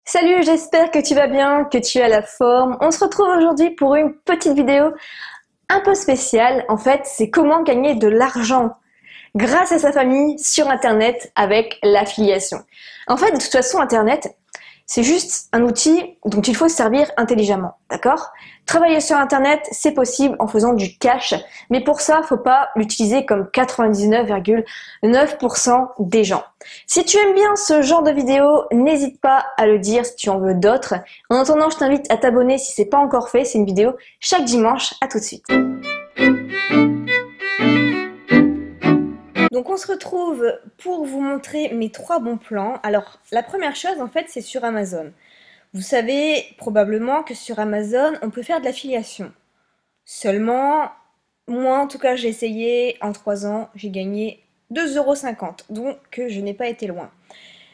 Salut, j'espère que tu vas bien, que tu as la forme. On se retrouve aujourd'hui pour une petite vidéo un peu spéciale. En fait, c'est comment gagner de l'argent grâce à sa famille sur Internet avec l'affiliation. En fait, de toute façon, Internet, c'est juste un outil dont il faut se servir intelligemment, d'accord? Travailler sur Internet, c'est possible en faisant du cash, mais pour ça, faut pas l'utiliser comme 99,9% des gens. Si tu aimes bien ce genre de vidéo, n'hésite pas à le dire si tu en veux d'autres. En attendant, je t'invite à t'abonner si c'est pas encore fait, c'est une vidéo chaque dimanche. À tout de suite. Donc on se retrouve pour vous montrer mes trois bons plans. Alors la première chose en fait c'est sur Amazon. Vous savez probablement que sur Amazon on peut faire de l'affiliation. Seulement, moi en tout cas j'ai essayé, en 3 ans j'ai gagné 2,50 €, donc je n'ai pas été loin.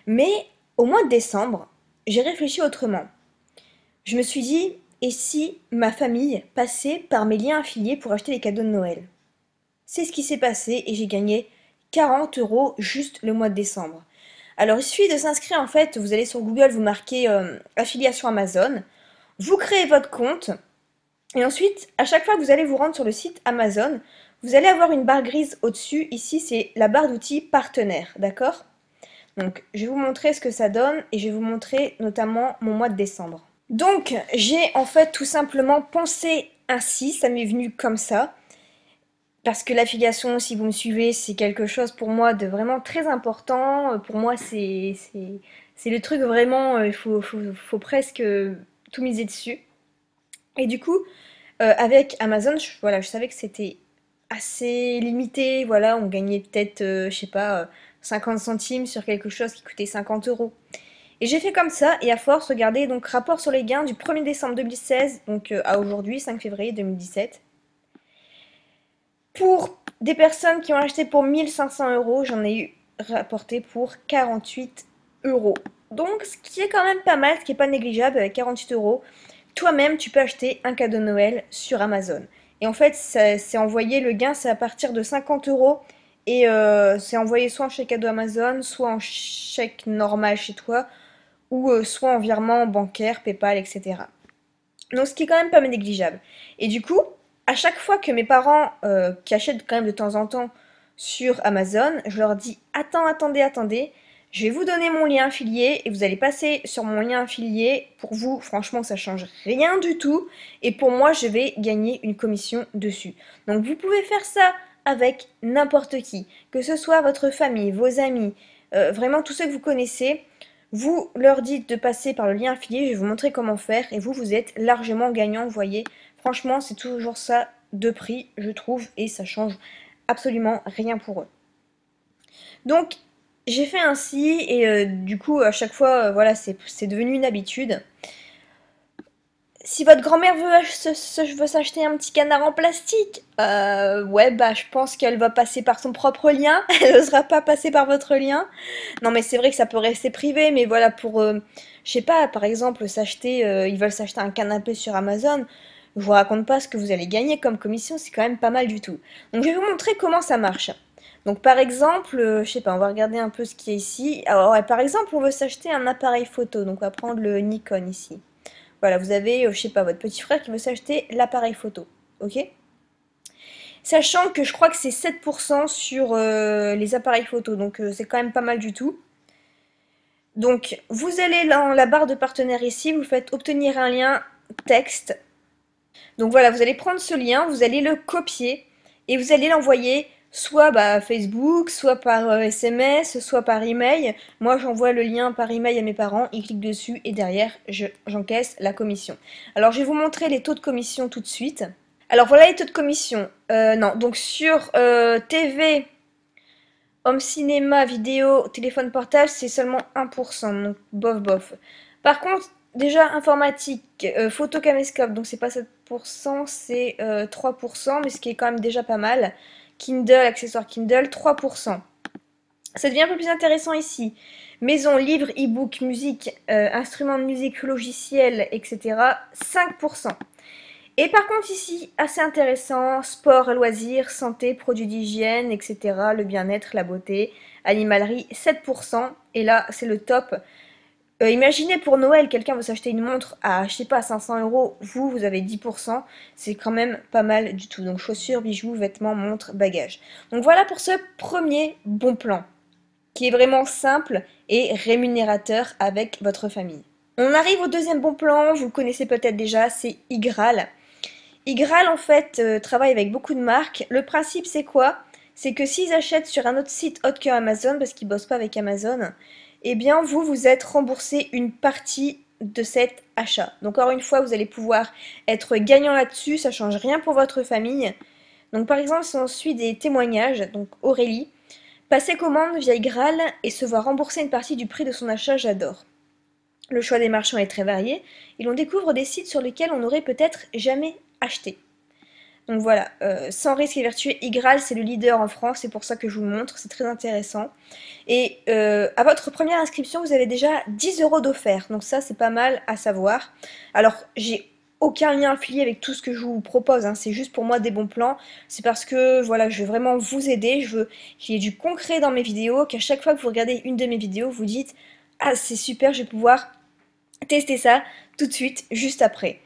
Mais au mois de décembre, j'ai réfléchi autrement. Je me suis dit, et si ma famille passait par mes liens affiliés pour acheter les cadeaux de Noël? C'est ce qui s'est passé et j'ai gagné 40 € juste le mois de décembre. Alors il suffit de s'inscrire en fait, vous allez sur Google, vous marquez affiliation Amazon, vous créez votre compte et ensuite à chaque fois que vous allez vous rendre sur le site Amazon, vous allez avoir une barre grise au-dessus, ici c'est la barre d'outils partenaire, d'accord? Donc je vais vous montrer ce que ça donne et je vais vous montrer notamment mon mois de décembre. Donc j'ai en fait tout simplement pensé ainsi, ça m'est venu comme ça. Parce que l'affiliation, si vous me suivez, c'est quelque chose pour moi de vraiment très important. Pour moi, c'est le truc vraiment, il faut presque tout miser dessus. Et du coup, avec Amazon, voilà, je savais que c'était assez limité. Voilà, on gagnait peut-être, je sais pas, 50 centimes sur quelque chose qui coûtait 50 €. Et j'ai fait comme ça, et à force, regardez, donc rapport sur les gains du 1er décembre 2016, donc à aujourd'hui, 5 février 2017. Pour des personnes qui ont acheté pour 1 500 €, j'en ai eu rapporté pour 48 €. Donc, ce qui est quand même pas mal, ce qui est pas négligeable avec 48 €. Toi-même, tu peux acheter un cadeau de Noël sur Amazon. Et en fait, c'est envoyé, le gain, c'est à partir de 50 € et c'est envoyé soit en chèque cadeau Amazon, soit en chèque normal chez toi, ou soit en virement bancaire, PayPal, etc. Donc ce qui est quand même pas négligeable. Et du coup, à chaque fois que mes parents, qui achètent quand même de temps en temps sur Amazon, je leur dis: attendez, je vais vous donner mon lien affilié et vous allez passer sur mon lien affilié. Pour vous, franchement, ça change rien du tout. Et pour moi, je vais gagner une commission dessus. Donc vous pouvez faire ça avec n'importe qui, que ce soit votre famille, vos amis, vraiment tous ceux que vous connaissez. Vous leur dites de passer par le lien affilié, je vais vous montrer comment faire et vous êtes largement gagnant, vous voyez. Franchement, c'est toujours ça de prix, je trouve, et ça change absolument rien pour eux. Donc, j'ai fait ainsi et du coup, à chaque fois, voilà, c'est devenu une habitude. Si votre grand-mère veut s'acheter un petit canard en plastique, ouais, bah, je pense qu'elle va passer par son propre lien. Elle n'osera pas passer par votre lien. Non, mais c'est vrai que ça peut rester privé, mais voilà, pour, je sais pas, par exemple, ils veulent s'acheter un canapé sur Amazon. Je vous raconte pas ce que vous allez gagner comme commission, c'est quand même pas mal du tout. Donc, je vais vous montrer comment ça marche. Donc, par exemple, je sais pas, on va regarder un peu ce qu'il y a ici. Alors, ouais, par exemple, on veut s'acheter un appareil photo. Donc, on va prendre le Nikon ici. Voilà, vous avez, je sais pas, votre petit frère qui veut s'acheter l'appareil photo, ok? Sachant que je crois que c'est 7% sur les appareils photo, donc c'est quand même pas mal du tout. Donc, vous allez dans la barre de partenaire ici, vous faites obtenir un lien texte. Donc voilà, vous allez prendre ce lien, vous allez le copier et vous allez l'envoyer soit Facebook, soit par SMS, soit par email. Moi, j'envoie le lien par email à mes parents, ils cliquent dessus et derrière, j'encaisse la commission. Alors, je vais vous montrer les taux de commission tout de suite. Alors, voilà les taux de commission. Non, donc sur TV, home cinéma, vidéo, téléphone portable, c'est seulement 1%, donc bof bof. Par contre, déjà informatique, photo caméscope, donc c'est pas 7%, c'est 3%, mais ce qui est quand même déjà pas mal. Kindle, accessoires Kindle, 3%. Ça devient un peu plus intéressant ici. Maison, livres, e-book, musique, instruments de musique, logiciels, etc. 5%. Et par contre ici, assez intéressant, sport, loisirs, santé, produits d'hygiène, etc. Le bien-être, la beauté, animalerie, 7%. Et là, c'est le top. Imaginez pour Noël, quelqu'un veut s'acheter une montre à, je sais pas, 500 euros, vous avez 10%, c'est quand même pas mal du tout. Donc chaussures, bijoux, vêtements, montres, bagages. Donc voilà pour ce premier bon plan, qui est vraiment simple et rémunérateur avec votre famille. On arrive au deuxième bon plan, vous le connaissez peut-être déjà, c'est Igral. Igral en fait travaille avec beaucoup de marques. Le principe c'est quoi? C'est que s'ils achètent sur un autre site autre que Amazon, parce qu'ils bossent pas avec Amazon, eh bien vous êtes remboursé une partie de cet achat. Donc encore une fois, vous allez pouvoir être gagnant là-dessus, ça change rien pour votre famille. Donc par exemple, si on suit des témoignages, donc Aurélie, passer commande via Igral et se voir rembourser une partie du prix de son achat, j'adore. Le choix des marchands est très varié et l'on découvre des sites sur lesquels on n'aurait peut-être jamais acheté. Donc voilà, sans risque et vertueux, Igral c'est le leader en France, c'est pour ça que je vous le montre, c'est très intéressant. Et à votre première inscription, vous avez déjà 10 euros d'offert, donc ça c'est pas mal à savoir. Alors j'ai aucun lien affilié avec tout ce que je vous propose, hein, c'est juste pour moi des bons plans, c'est parce que voilà, je veux vraiment vous aider, je veux qu'il y ait du concret dans mes vidéos, qu'à chaque fois que vous regardez une de mes vidéos, vous dites « Ah c'est super, je vais pouvoir tester ça tout de suite, juste après ».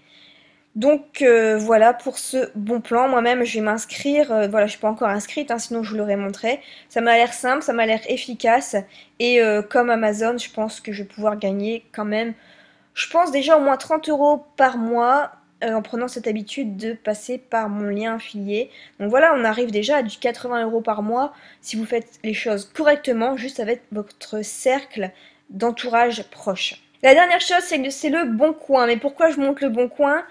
Donc voilà pour ce bon plan. Moi-même je vais m'inscrire, voilà, je suis pas encore inscrite, hein, sinon je vous l'aurais montré. Ça m'a l'air simple, ça m'a l'air efficace et comme Amazon, je pense que je vais pouvoir gagner quand même, je pense déjà au moins 30 euros par mois en prenant cette habitude de passer par mon lien affilié. Donc voilà, on arrive déjà à du 80 euros par mois si vous faites les choses correctement, juste avec votre cercle d'entourage proche. La dernière chose, c'est que c'est le Bon Coin. Mais pourquoi je monte le Bon Coin?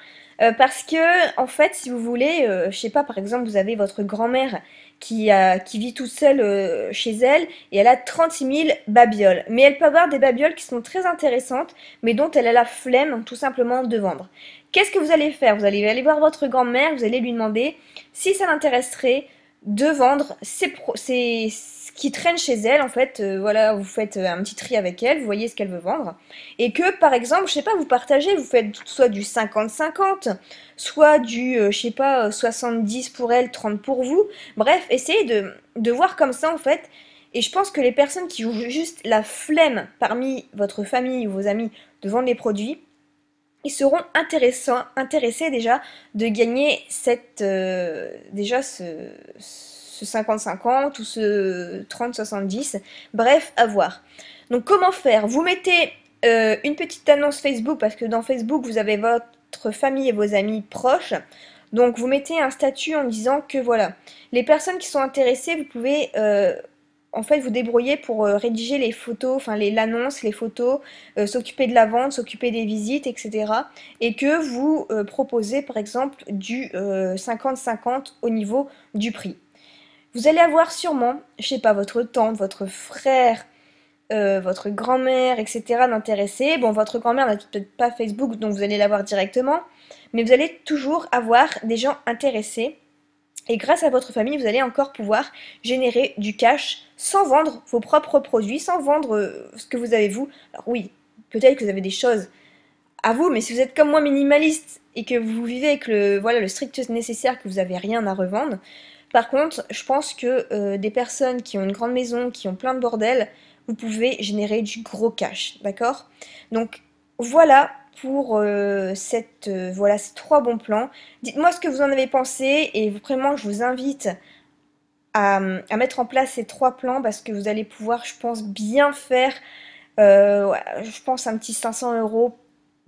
Parce que, en fait, si vous voulez, je sais pas, par exemple, vous avez votre grand-mère qui vit toute seule chez elle et elle a 36 000 babioles. Mais elle peut avoir des babioles qui sont très intéressantes, mais dont elle a la flemme tout simplement de vendre. Qu'est-ce que vous allez faire? Vous allez aller voir votre grand-mère, vous allez lui demander si ça l'intéresserait de vendre ce qui traîne chez elle. En fait, voilà, vous faites un petit tri avec elle, vous voyez ce qu'elle veut vendre. Et que, par exemple, je sais pas, vous partagez, vous faites soit du 50-50, soit du, je sais pas, 70 pour elle, 30 pour vous. Bref, essayez de voir comme ça, en fait. Et je pense que les personnes qui ont juste la flemme parmi votre famille ou vos amis de vendre les produits, ils seront intéressés déjà de gagner déjà ce 50-50 ou ce 30-70. Bref, à voir. Donc comment faire? Vous mettez une petite annonce Facebook, parce que dans Facebook, vous avez votre famille et vos amis proches. Donc vous mettez un statut en disant que voilà, les personnes qui sont intéressées, vous pouvez en fait vous débrouiller pour rédiger les photos, enfin l'annonce, les photos, s'occuper de la vente, s'occuper des visites, etc. Et que vous proposez par exemple du 50-50 au niveau du prix. Vous allez avoir sûrement, je sais pas, votre tante, votre frère, votre grand-mère, etc. d'intéressés. Bon, votre grand-mère n'a peut-être pas Facebook, donc vous allez l'avoir directement, mais vous allez toujours avoir des gens intéressés. Et grâce à votre famille, vous allez encore pouvoir générer du cash sans vendre vos propres produits, sans vendre ce que vous avez vous. Alors oui, peut-être que vous avez des choses à vous, mais si vous êtes comme moi minimaliste et que vous vivez avec voilà, le strict nécessaire, que vous n'avez rien à revendre, par contre, je pense que des personnes qui ont une grande maison, qui ont plein de bordel, vous pouvez générer du gros cash, d'accord? Donc voilà pour voilà, ces trois bons plans. Dites-moi ce que vous en avez pensé et vraiment, je vous invite à mettre en place ces trois plans parce que vous allez pouvoir, je pense, bien faire, ouais, je pense, un petit 500 euros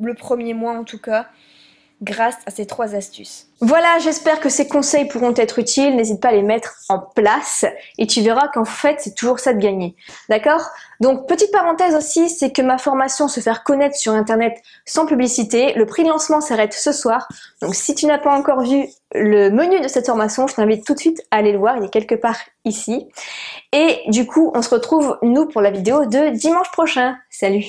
le premier mois en tout cas, grâce à ces trois astuces. Voilà, j'espère que ces conseils pourront être utiles, n'hésite pas à les mettre en place et tu verras qu'en fait c'est toujours ça de gagner, d'accord? Donc petite parenthèse aussi, c'est que ma formation se faire connaître sur internet sans publicité, le prix de lancement s'arrête ce soir, donc si tu n'as pas encore vu le menu de cette formation, je t'invite tout de suite à aller le voir, il est quelque part ici. Et du coup, on se retrouve nous pour la vidéo de dimanche prochain. Salut!